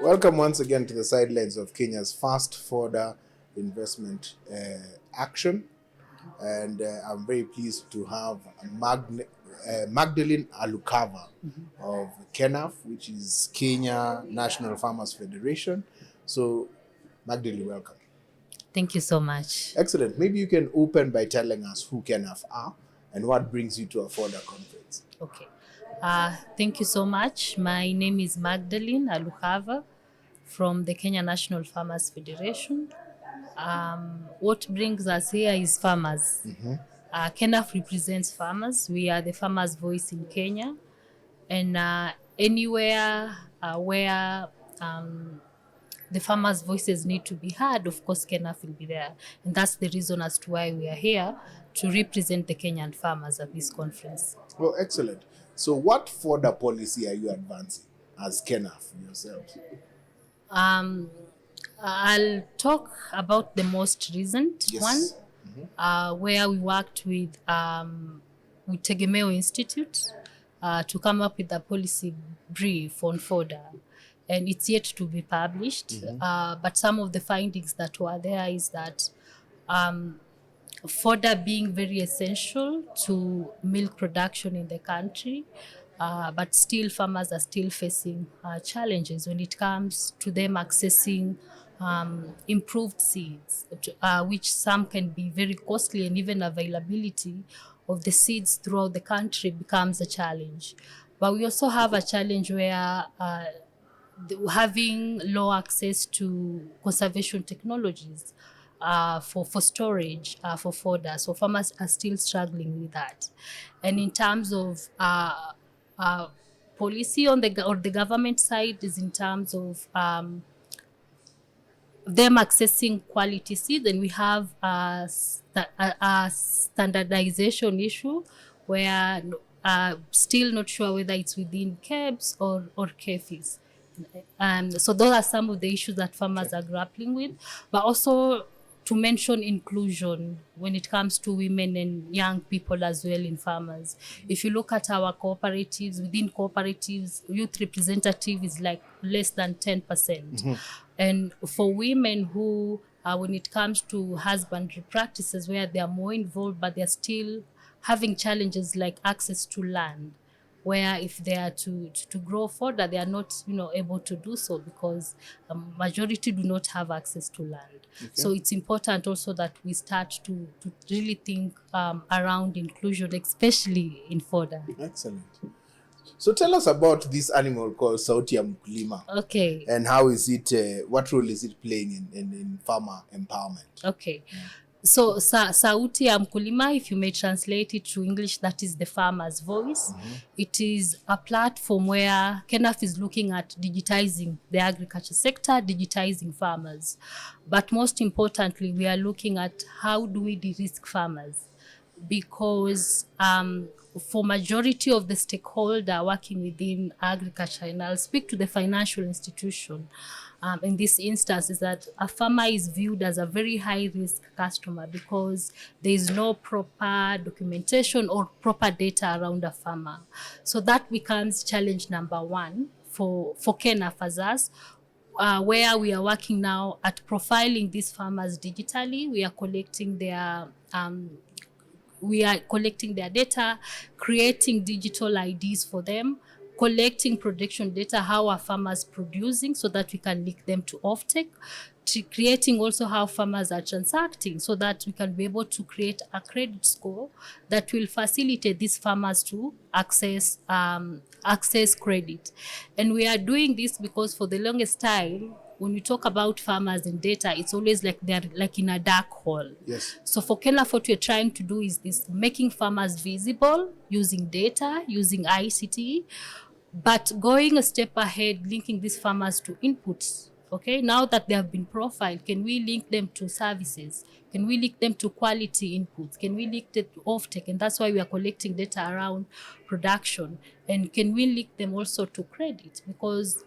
Welcome once again to the sidelines of Kenya's first fodder investment action. And I'm very pleased to have Magdaline Alukhava of KeNAFF, which is Kenya National Farmers Federation. So, Magdaline, welcome. Thank you so much. Excellent. Maybe you can open by telling us who KeNAFF are and what brings you to a fodder conference. Okay. Thank you so much. My name is Magdaline Alukhava from the Kenya National Farmers Federation. What brings us here is farmers. KeNAFF represents farmers. We are the farmers' voice in Kenya. And anywhere where the farmers' voices need to be heard, of course, KeNAFF will be there. And that's the reason as to why we are here, to represent the Kenyan farmers at this conference. Well, excellent. So what fodder policy are you advancing as KeNAFF yourselves? I'll talk about the most recent one, where we worked with Tegemeo Institute to come up with a policy brief on fodder. And it's yet to be published. But some of the findings that were there is that fodder being very essential to milk production in the country, but still farmers are still facing challenges when it comes to them accessing improved seeds, which some can be very costly, and even availability of the seeds throughout the country becomes a challenge. But we also have a challenge where having low access to conservation technologies for storage for fodder. So farmers are still struggling with that. And in terms of policy on the government side, is in terms of them accessing quality seeds, and we have a standardization issue where still not sure whether it's within KEBS or KEFFCIA. So those are some of the issues that farmers are grappling with, but also to mention inclusion when it comes to women and young people as well in farmers. If you look at our cooperatives, within cooperatives, youth representative is like less than 10%. And for women who, when it comes to husbandry practices where they are more involved, but they're still having challenges like access to land, where if they are to grow fodder, they are not able to do so because majority do not have access to land. So it's important also that we start to really think around inclusion, especially in fodder. Excellent. So tell us about this animal called Sauti Mkulima. Okay. And how is it, what role is it playing in farmer empowerment? Okay. So Sauti Mkulima, if you may translate it to English, that is the farmer's voice. It is a platform where KeNAFF is looking at digitizing the agriculture sector, digitizing farmers. But most importantly, we are looking at how do we de-risk farmers, because for majority of the stakeholder working within agriculture, and I'll speak to the financial institution in this instance, is that a farmer is viewed as a very high-risk customer because there is no proper documentation or proper data around a farmer. So that becomes challenge number one for KeNAFF as us, where we are working now at profiling these farmers digitally. We are collecting their data, creating digital IDs for them, collecting production data, how are farmers producing so that we can link them to offtake, creating also how farmers are transacting so that we can be able to create a credit score that will facilitate these farmers to access credit. And we are doing this because for the longest time, when we talk about farmers and data, it's always like they're like in a dark hole. Yes. So for KeNAFF, what we're trying to do is this, making farmers visible using data, using ICT, but going a step ahead, linking these farmers to inputs. Okay, now that they have been profiled, can we link them to services? Can we link them to quality inputs? Can we link them to offtake? And that's why we are collecting data around production. And can we link them also to credit? Because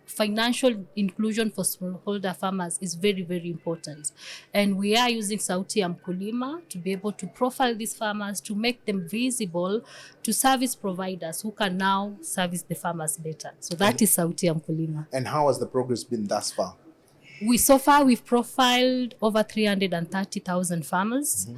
financial inclusion for smallholder farmers is very, very important. And we are using Sauti ya Mkulima to be able to profile these farmers, to make them visible to service providers who can now service the farmers better. So that is Sauti ya Mkulima. And how has the progress been thus far? So far, we've profiled over 330,000 farmers,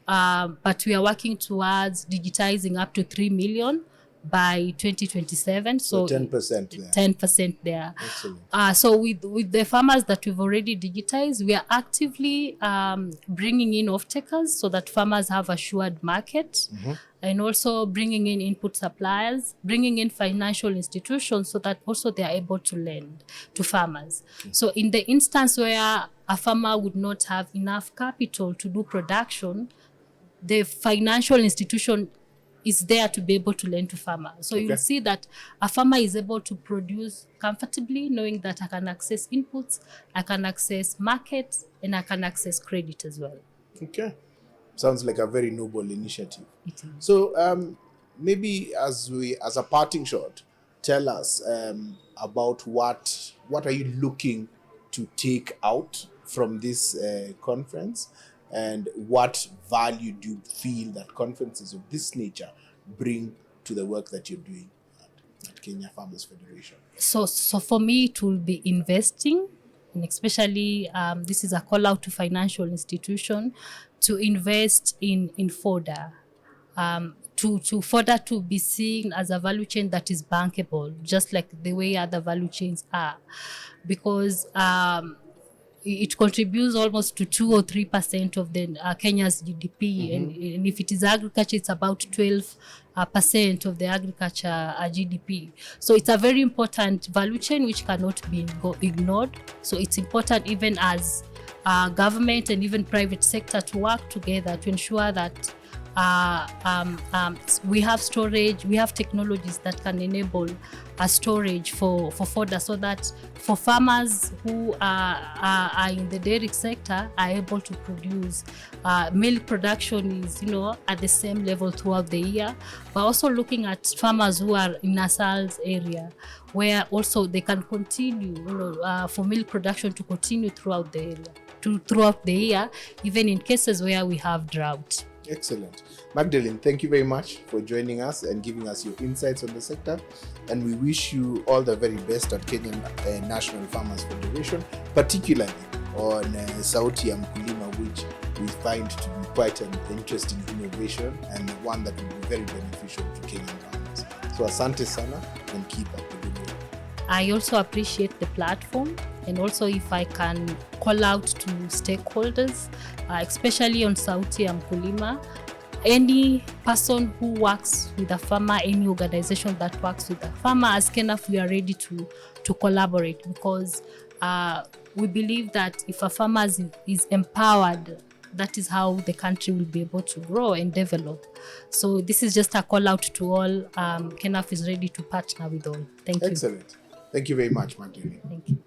but we are working towards digitizing up to 3 million by 2027. So 10% there. 10% there. Excellent. So with the farmers that we've already digitized, we are actively bringing in off-takers so that farmers have assured market, and also bringing in input suppliers, bringing in financial institutions so that also they are able to lend to farmers. So in the instance where a farmer would not have enough capital to do production, the financial institution is there to be able to lend to farmers. So you'll see that a farmer is able to produce comfortably, knowing that I can access inputs, I can access markets, and I can access credit as well. Okay. Sounds like a very noble initiative. It is. So maybe as a parting shot, tell us about what are you looking to take out from this conference, and what value do you feel that conferences of this nature bring to the work that you're doing at Kenya Farmers Federation? So for me, it will be investing, and especially this is a call out to financial institution to invest in Fodder, to Fodder to be seen as a value chain that is bankable, just like the way other value chains are, because it contributes almost to 2 or 3% of the Kenya's GDP, and if it is agriculture, it's about 12% of the agriculture GDP. So it's a very important value chain which cannot be ignored. So it's important even as government and even private sector to work together to ensure that we have storage, we have technologies that can enable a storage for fodder, so that for farmers who are in the dairy sector are able to produce milk production is at the same level throughout the year, but also looking at farmers who are in Nasal's area, where also they can continue for milk production to continue throughout the year, even in cases where we have drought. Excellent. Magdaline, thank you very much for joining us and giving us your insights on the sector. And we wish you all the very best at Kenyan National Farmers Federation, particularly on Sauti ya Mkulima, which we find to be quite an interesting innovation and one that will be very beneficial to Kenyan farmers. So asante sana and keep up the good work. I also appreciate the platform, and also if I can call out to stakeholders, especially on Sauti ya Mkulima, any person who works with a farmer, any organization that works with a farmer, as KeNAFF, we are ready to collaborate, because we believe that if a farmer is empowered, that is how the country will be able to grow and develop. So this is just a call out to all. KeNAFF is ready to partner with all. Thank you. Excellent. Thank you very much, Magdaline. Thank you.